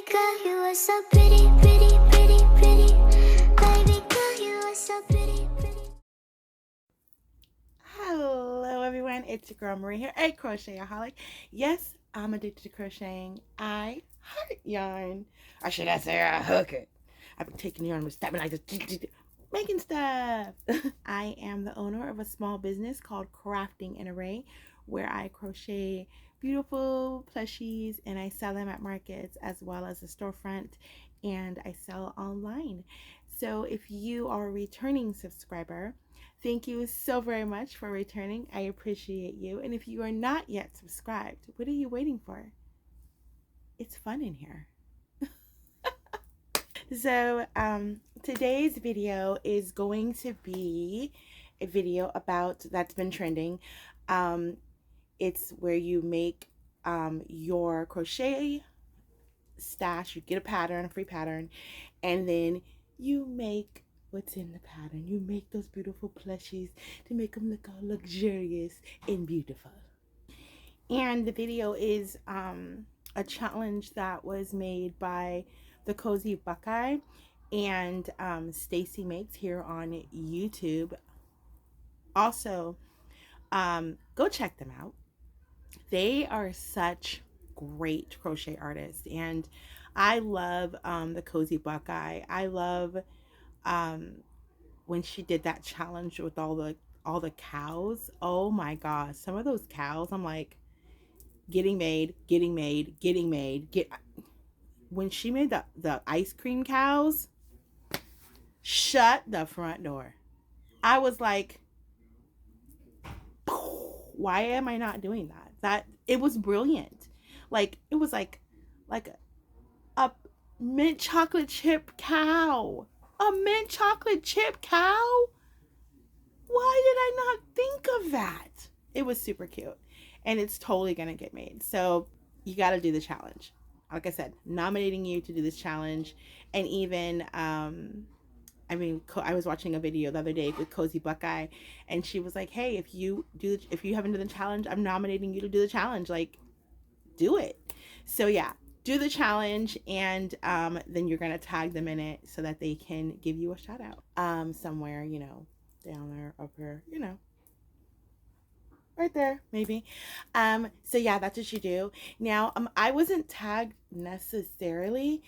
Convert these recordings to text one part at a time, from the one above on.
girl, you are so pretty, pretty, pretty, pretty. Baby girl, you are so pretty, pretty. Hello everyone, it's your girl Marie here, a crochetaholic. Yes, I'm addicted to crocheting. I heart yarn. Or should I say I hook it? I've been taking yarn and stabbing like this, making stuff. I am the owner of a small business called Crafting an Array, where I crochet beautiful plushies and I sell them at markets as well as a storefront, and I sell online. So if you are a returning subscriber, thank you so very much for returning. I appreciate you. And if you are not yet subscribed, what are you waiting for? It's fun in here. So today's video is going to be a video about that's been trending. It's where you make your crochet stash. You get a pattern, a free pattern, and then you make what's in the pattern. You make those beautiful plushies to make them look all luxurious and beautiful. And the video is a challenge that was made by the Cozy Buckeye and Stacy Makes here on YouTube. Also, go check them out. They are such great crochet artists, and I love the Cozy Buckeye. I love when she did that challenge with all the cows. Oh my gosh, some of those cows, I'm like, getting made. When she made the ice cream cows, shut the front door. I was like, why am I not doing that? That it was brilliant. Like it was like a mint chocolate chip cow. A mint chocolate chip cow? Why did I not think of that? It was super cute. And it's totally going to get made. So you got to do the challenge. Like I said, nominating you to do this challenge. And even, I was watching a video the other day with Cozy Buckeye, and she was like, hey, if you haven't done the challenge, I'm nominating you to do the challenge. Like, do it. So yeah, do the challenge, and then you're going to tag them in it so that they can give you a shout out somewhere, down there, up here, right there, maybe. So yeah, that's what you do. Now, I wasn't tagged necessarily,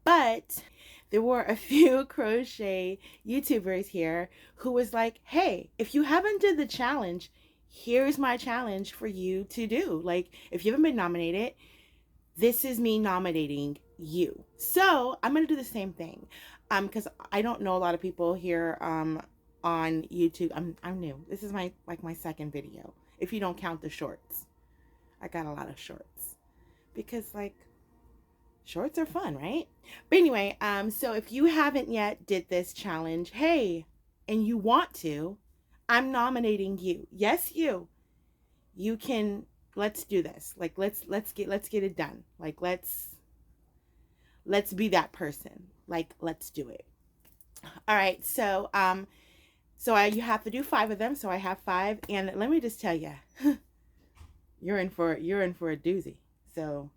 but there were a few crochet YouTubers here who was like, hey, if you haven't did the challenge, here's my challenge for you to do. Like, if you haven't been nominated, this is me nominating you. So I'm going to do the same thing. Because I don't know a lot of people here on YouTube. I'm new. This is my second video, if you don't count the shorts. I got a lot of shorts because shorts are fun, right? But anyway, so if you haven't yet did this challenge, hey, and you want to, I'm nominating you. Yes, you can. Let's do this. Like, let's get it done. Like, let's be that person. Like, let's do it. All right. So, you have to do 5 of them. So I have 5, and let me just tell you, you're in for a doozy. So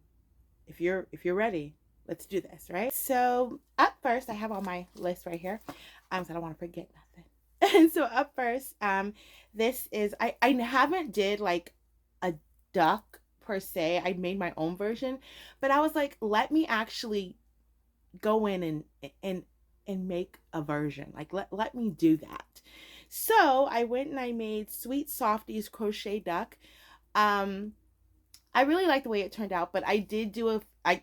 if you're ready, let's do this, right? So up first, I have on my list right here. So I don't want to forget nothing. And so up first, this is I haven't did like a duck per se. I made my own version, but I was like, let me actually go in and make a version. Like let me do that. So I went and I made Sweet Softies crochet duck. I really like the way it turned out, but I did do I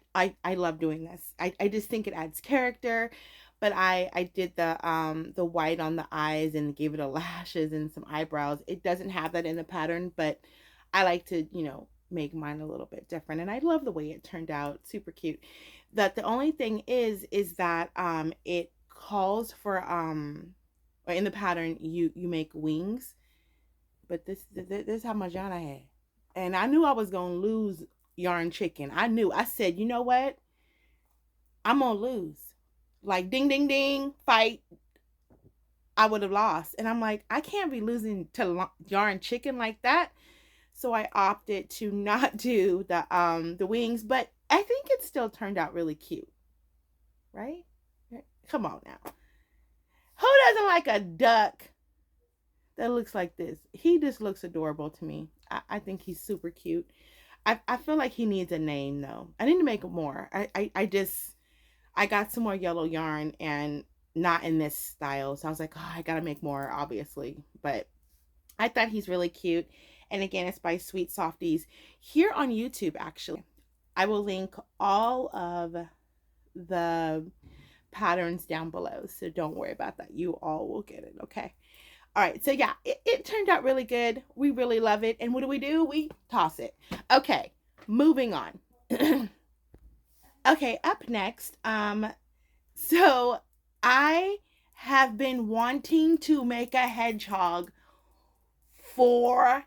love doing this. I just think it adds character. But I did the white on the eyes and gave it a lashes and some eyebrows. It doesn't have that in the pattern, but I like to, make mine a little bit different. And I love the way it turned out. Super cute. That the only thing is that it calls for or in the pattern you make wings. But this is how much yarn I had. And I knew I was gonna lose yarn chicken. I said, you know what? I'm gonna lose. Like, ding, ding, ding, fight. I would have lost. And I'm like, I can't be losing to yarn chicken like that. So I opted to not do the wings, but I think it still turned out really cute, right? Come on now. Who doesn't like a duck that looks like this? He just looks adorable to me. I think he's super cute. I feel like he needs a name though. I need to make more. I got some more yellow yarn and not in this style. So I was like, oh, I gotta make more, obviously. But I thought he's really cute. And again, it's by Sweet Softies here on YouTube, actually. I will link all of the patterns down below. So don't worry about that. You all will get it, okay? All right, so yeah, it turned out really good. We really love it. And what do? We toss it. Okay, moving on. Okay, up next, so I have been wanting to make a hedgehog forever.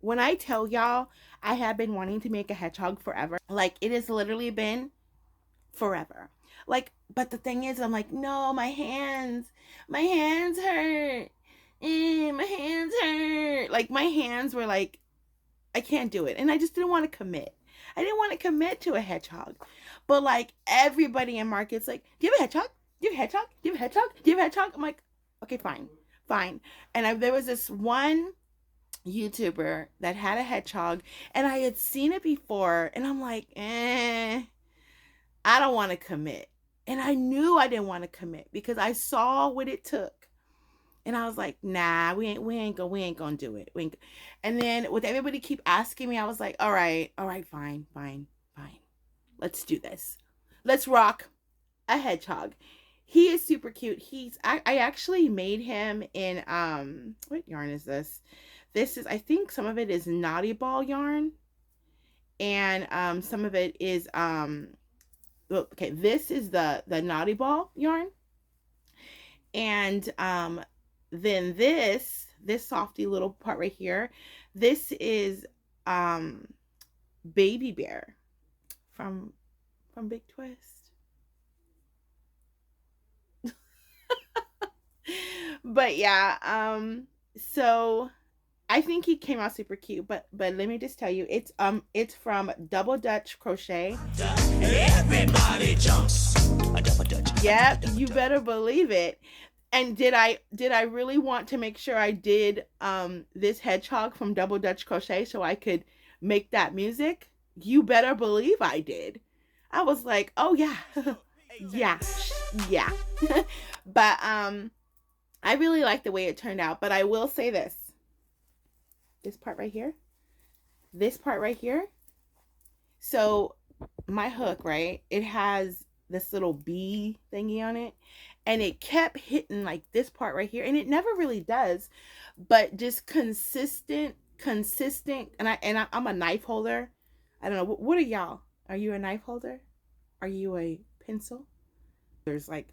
When I tell y'all I have been wanting to make a hedgehog forever, like it has literally been forever. Like, but the thing is, I'm like, no, my hands hurt. My hands hurt. Like my hands were like, I can't do it. And I just didn't want to commit. I didn't want to commit to a hedgehog. But like everybody in markets like, do you have a hedgehog? Do you have a hedgehog? Do you have a hedgehog? Do you have a hedgehog? I'm like, okay, fine. And there was this one YouTuber that had a hedgehog and I had seen it before and I'm like, I don't want to commit. And I knew I didn't want to commit because I saw what it took. And I was like, nah, we ain't gonna do it. And then with everybody keep asking me, I was like, all right, fine. Let's do this. Let's rock a hedgehog. He is super cute. I actually made him in what yarn is this? This is, I think some of it is Naughty Ball yarn. And some of it is okay, this is the Naughty Ball yarn. And then this softy little part right here, this is Baby Bear from Big Twist. But yeah, so I think he came out super cute, but let me just tell you, it's from Double Dutch Crochet. Everybody jumps. A double dutch. Yep, you better believe it. And did I really want to make sure I did this hedgehog from Double Dutch Crochet so I could make that music? You better believe I did. I was like, oh yeah. yeah. But I really like the way it turned out, but I will say this. This part right here. So my hook, right? It has this little bee thingy on it. And it kept hitting like this part right here. And it never really does. But just consistent. And I'm a knife holder. I don't know. What are y'all? Are you a knife holder? Are you a pencil? There's like,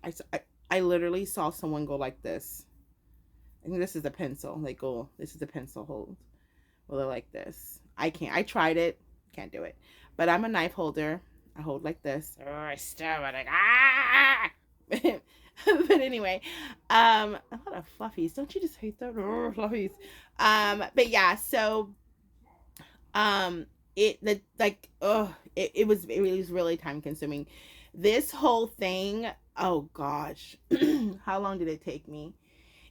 I literally saw someone go like this. I think this is a pencil. Like, oh, this is a pencil hold. Well, they're like this. I can't. I tried it. Can't do it. But I'm a knife holder. I hold like this. Oh, I stab it. Like, ah! But anyway, a lot of fluffies. Don't you just hate that? Oh, fluffies. But yeah, so it was really time consuming. This whole thing, oh gosh. How long did it take me?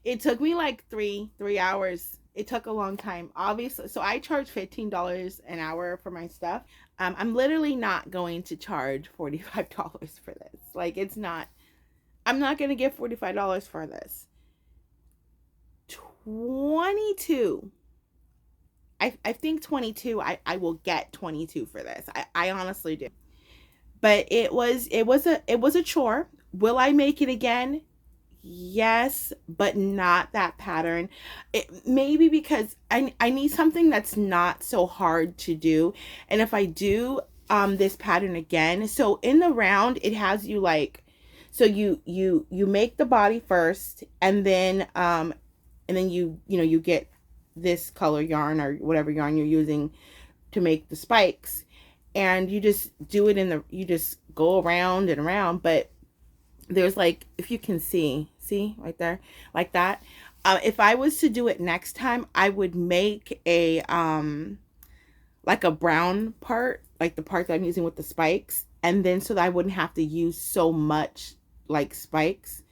It took me like three hours. It took a long time, obviously. So I charge $15 an hour for my stuff. I'm literally not going to charge $45 for this. Like, it's not. I'm not going to get $45 for this. 22. I think 22. I will get 22 for this. I honestly do. But it was a chore. Will I make it again? Yes, but not that pattern. Maybe because I need something that's not so hard to do. And if I do this pattern again, so in the round it has you like, so you make the body first, and then you get this color yarn or whatever yarn you're using to make the spikes, and you just do it you just go around and around. But there's like, if you can see right there, like that. If I was to do it next time, I would make a like a brown part like the part that I'm using with the spikes, and then so that I wouldn't have to use so much like spikes,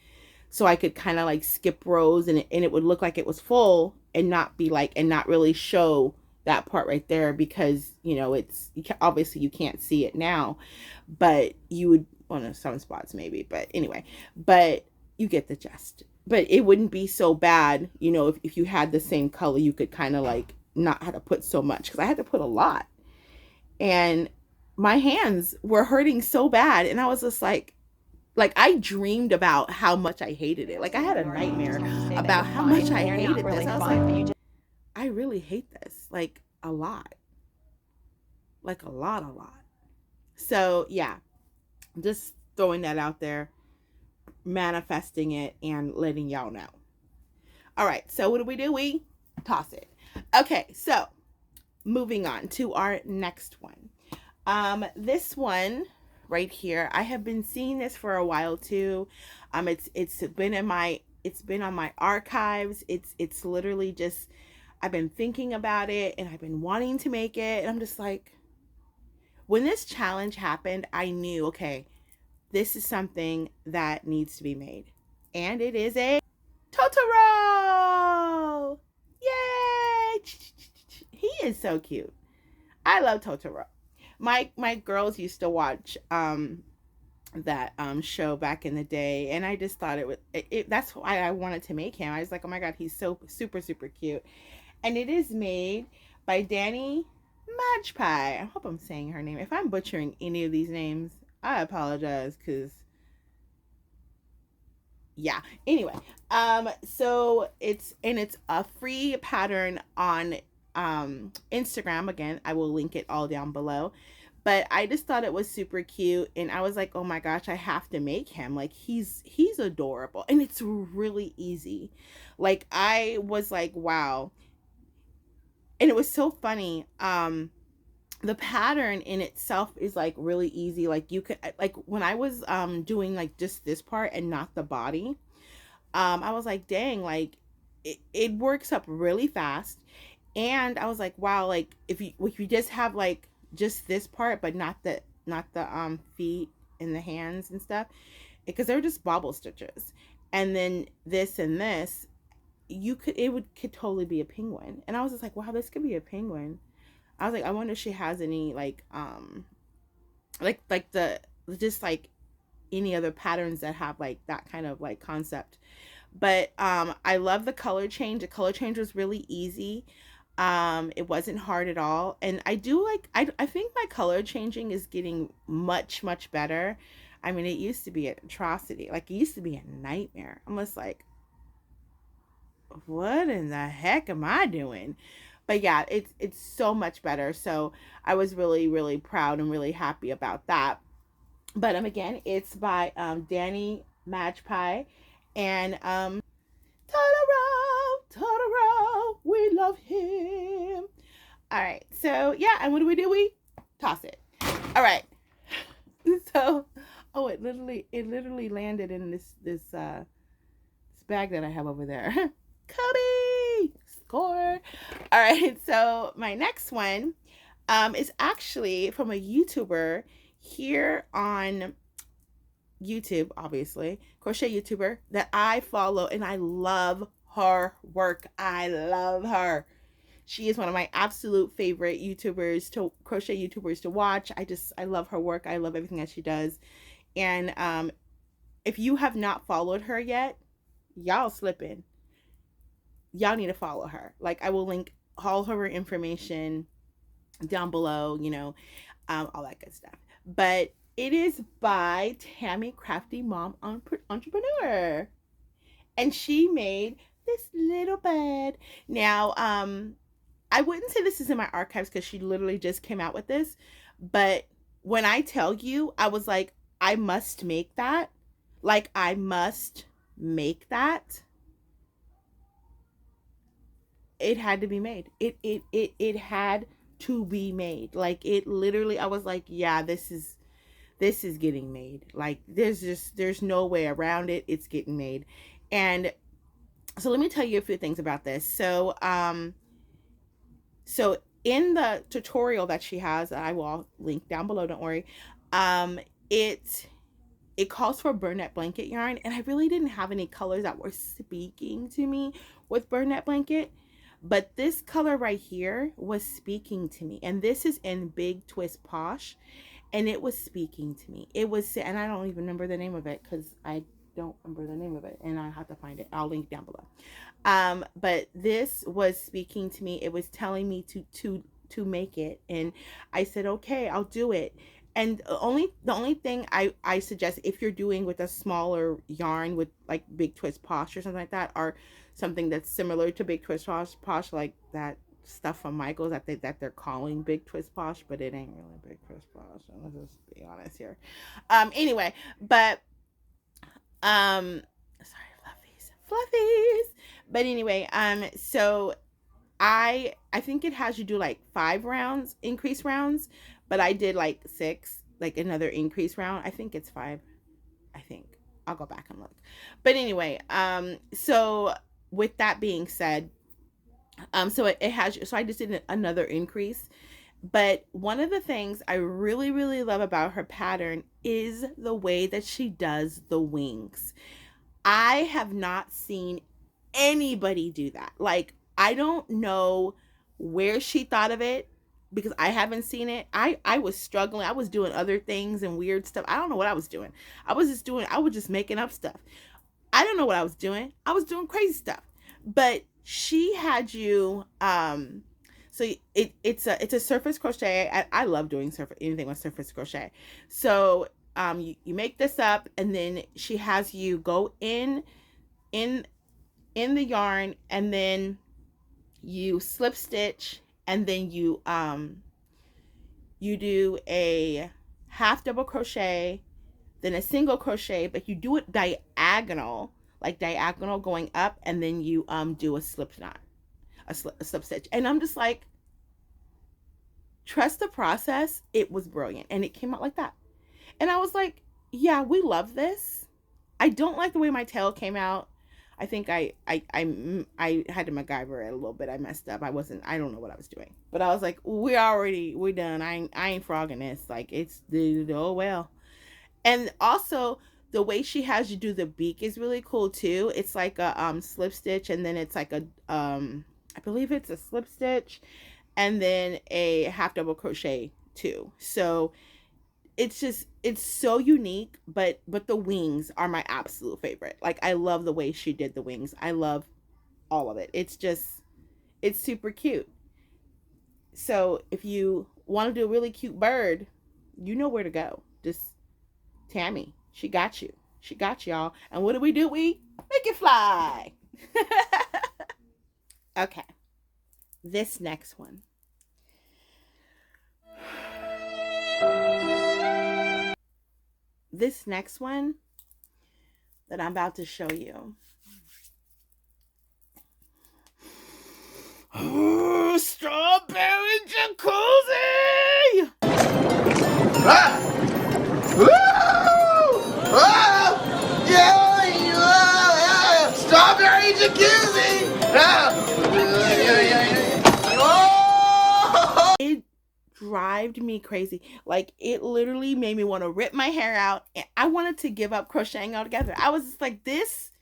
so I could kind of like skip rows, and it would look like it was full and not be like, and not really show that part right there, because you know it's, obviously you can't see it now, but you would, well, no, some spots maybe, but anyway, but you get the gist. But it wouldn't be so bad, you know, if you had the same color, you could kind of like not have to put so much, because I had to put a lot, and my hands were hurting so bad, and I was just like I dreamed about how much I hated it. Like I had a nightmare about how much I hated this. I was like, I really hate this, like a lot, like a lot. So yeah, just throwing that out there, manifesting it and letting y'all know. All right, so what do? We toss it. Okay, so moving on to our next one. This one right here, I have been seeing this for a while too. It's been on my archives. It's literally just, I've been thinking about it and I've been wanting to make it, and I'm just like, when this challenge happened, I knew, okay, this is something that needs to be made. And it is a Totoro! Yay! He is so cute. I love Totoro. My girls used to watch that show back in the day, and I just thought that's why I wanted to make him. I was like, oh my god, he's so super cute. And it is made by Danny Magpie. I hope I'm saying her name. If I'm butchering any of these names, I apologize, because yeah. Anyway, so it's a free pattern on Instagram. Again, I will link it all down below. But I just thought it was super cute, and I was like, oh my gosh, I have to make him. Like he's adorable, and it's really easy. Like I was like, wow. And it was so funny. The pattern in itself is like really easy. Like you could, like when I was doing like just this part and not the body, I was like, dang, like it works up really fast. And I was like, wow, like if you just have like just this part but not the feet and the hands and stuff, because they're just bobble stitches, and then this and this, could totally be a penguin. And I was just like, wow, this could be a penguin. I was like, I wonder if she has any like the just like any other patterns that have like that kind of like concept. But I love the color change. The color change was really easy. It wasn't hard at all. And I do like, I think my color changing is getting much better. I mean, it used to be an atrocity. Like it used to be a nightmare. I'm just like, what in the heck am I doing? But yeah, it's so much better. So I was really proud and really happy about that. But again, it's by Danny Magpie, and Totoro, we love him. All right, so yeah, and what do? We toss it. All right. So, oh, it literally landed in this bag that I have over there. Kobe score. All right, so my next one is actually from a YouTuber here on YouTube, obviously, crochet YouTuber that I follow, and I love her work. I love her. She is one of my absolute favorite crochet YouTubers to watch. I love her work. I love everything that she does. And if you have not followed her yet, y'all slipping. Y'all need to follow her. Like I will link all her information down below, you know, all that good stuff. But it is by Tammy Crafty Mom Entrepreneur, and she made this little bed. Now, I wouldn't say this is in my archives because she literally just came out with this, but when I tell you, I was like, I must make that. Like I must make that. It had to be made. It had to be made. Like it literally, I was like, yeah, this is getting made. Like there's no way around it. It's getting made. And so let me tell you a few things about this. So in the tutorial that she has, I will link down below, don't worry, it calls for burnette blanket yarn, and I really didn't have any colors that were speaking to me with burnette blanket, but this color right here was speaking to me, and this is in Big Twist Posh, and it was speaking to me. It was, and I don't even remember the name of it because I don't remember the name of it, and I have to find it. I'll link down below. But this was speaking to me. It was telling me to make it, and I said, okay, I'll do it. And the only thing I suggest, if you're doing with a smaller yarn with like Big Twist Posh or something like that, or something that's similar to Big Twist Posh, like that stuff from Michael's that they're calling Big Twist Posh, but it ain't really Big Twist Posh. Let's just be honest here. Anyway, but sorry, fluffies. But anyway, so I think it has you do like 5 rounds, increase rounds, but I did like 6, like another increase round. I think it's 5. I think I'll go back and look. But anyway, so with that being said, so it has, so I just did another increase. But one of the things I really, really love about her pattern is the way that she does the wings. I have not seen anybody do that. Like, I don't know where she thought of it, because I haven't seen it. I was struggling. I was doing other things and weird stuff. I don't know what I was doing. I was just making up stuff. I don't know what I was doing. I was doing crazy stuff. But she had you, so it's a surface crochet. I love doing anything with surface crochet. So you make this up, and then she has you go in the yarn, and then you slip stitch, and then you do a half double crochet, then a single crochet, but you do it diagonal, like diagonal going up, and then you do a slip knot, a slip stitch. And I'm just like, trust the process. It was brilliant, and it came out like that. And I was like, yeah, we love this. I don't like the way my tail came out. I think I had to MacGyver it a little bit. I messed up. I don't know what I was doing. But I was like, we're done. I ain't frogging this. Like, it's oh well. And also the way she has you do the beak is really cool too. It's like a slip stitch, and then it's like a I believe it's a slip stitch, and then a half double crochet too. So it's so unique, but the wings are my absolute favorite. Like, I love the way she did the wings. I love all of it. It's super cute. So if you want to do a really cute bird, you know where to go. Just Tammy, she got you. She got y'all. And what do? We make it fly. Okay. This next one. This next one that I'm about to show you. Oh, strawberry jacuzzi! Ah! Woo! Ah! Yeah, yeah! Strawberry jacuzzi! Ah! Oh! It drove me crazy. Like, it literally made me want to rip my hair out, and I wanted to give up crocheting altogether. I was just like, this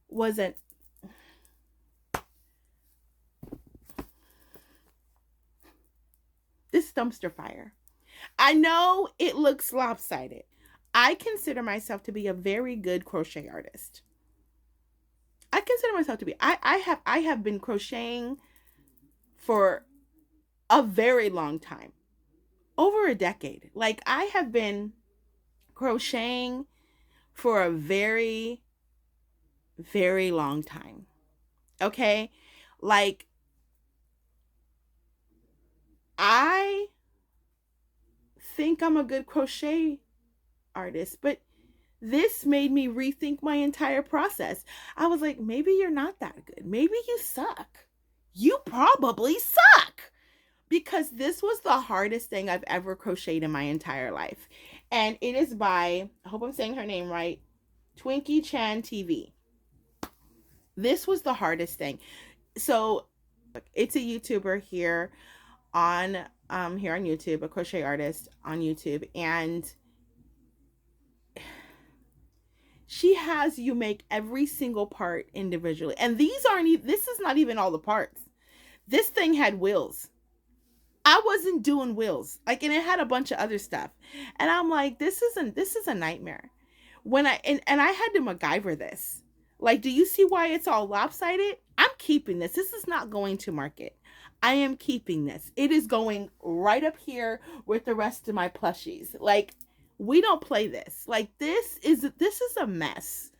wasn't. This dumpster fire. I know it looks lopsided. I consider myself to be a very good crochet artist. I consider myself to be. I have been crocheting for a very long time. Over a decade. Like, I have been crocheting for a very, very long time. Okay? Like, I think I'm a good crochet artist, but this made me rethink my entire process. I was like, maybe you're not that good. Maybe you suck. You probably suck. Because this was the hardest thing I've ever crocheted in my entire life. And it is by, I hope I'm saying her name right, Twinkie Chan TV. This was the hardest thing. So it's a YouTuber here. on here on YouTube, a crochet artist on YouTube, and she has you make every single part individually. And these aren't even, this is not even all the parts. This thing had wheels. I wasn't doing wheels. Like, and it had a bunch of other stuff. And I'm like, this is a nightmare. When and I had to MacGyver this. Like, do you see why it's all lopsided? I'm keeping this. This is not going to market. I am keeping this. It is going right up here with the rest of my plushies. Like, we don't play this. Like, this is a mess.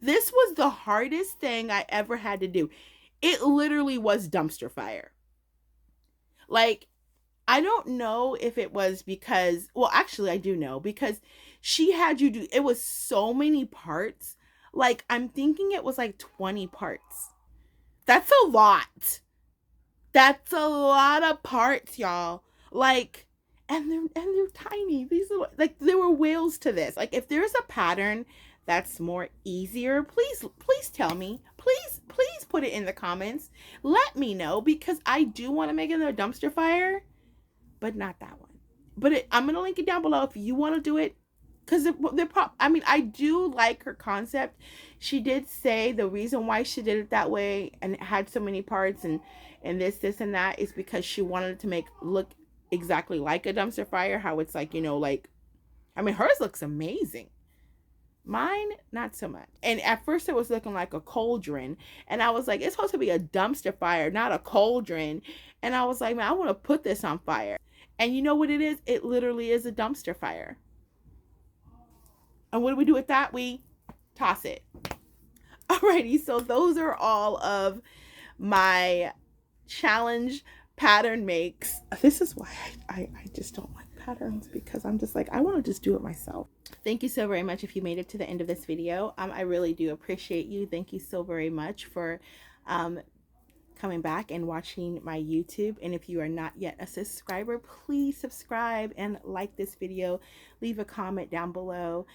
This was the hardest thing I ever had to do. It literally was dumpster fire. Like, I don't know if it was because, well, actually I do know, because she had you do, it was so many parts. Like, I'm thinking it was like 20 parts. That's a lot. That's a lot of parts, y'all. Like, and they're tiny. These are like, there were whales to this. Like, if there's a pattern that's more easier, please tell me. Please put it in the comments. Let me know, because I do want to make another dumpster fire, but not that one. But I'm gonna link it down below if you want to do it, because I mean, I do like her concept. She did say the reason why she did it that way and it had so many parts and this and that is because she wanted it to look exactly like a dumpster fire. How it's like, you know, like, I mean, hers looks amazing. Mine, not so much. And at first it was looking like a cauldron. And I was like, it's supposed to be a dumpster fire, not a cauldron. And I was like, man, I want to put this on fire. And you know what it is? It literally is a dumpster fire. And what do we do with that? We toss it. Alrighty, so those are all of my challenge pattern makes. This is why I just don't like patterns, because I'm just like, I want to just do it myself. Thank you so very much if you made it to the end of this video. I really do appreciate you. Thank you so very much for coming back and watching my YouTube. And if you are not yet a subscriber, please subscribe and like this video. Leave a comment down below.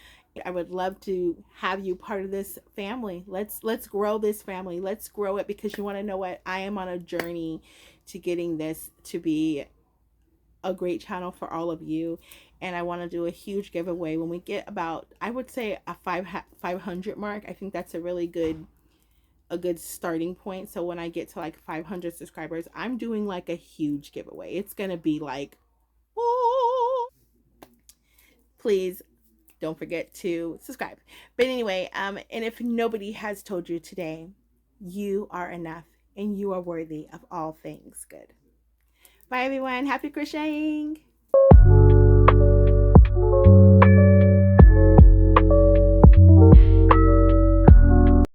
I would love to have you part of this family. Let's grow this family. Let's grow it, because you want to know what? I am on a journey to getting this to be a great channel for all of you. And I want to do a huge giveaway when we get about, I would say, a 500 mark. I think that's a really good starting point. So when I get to like 500 subscribers, I'm doing like a huge giveaway. It's gonna be like, oh, please don't forget to subscribe. But anyway, and if nobody has told you today, you are enough and you are worthy of all things good. Bye everyone. Happy crocheting.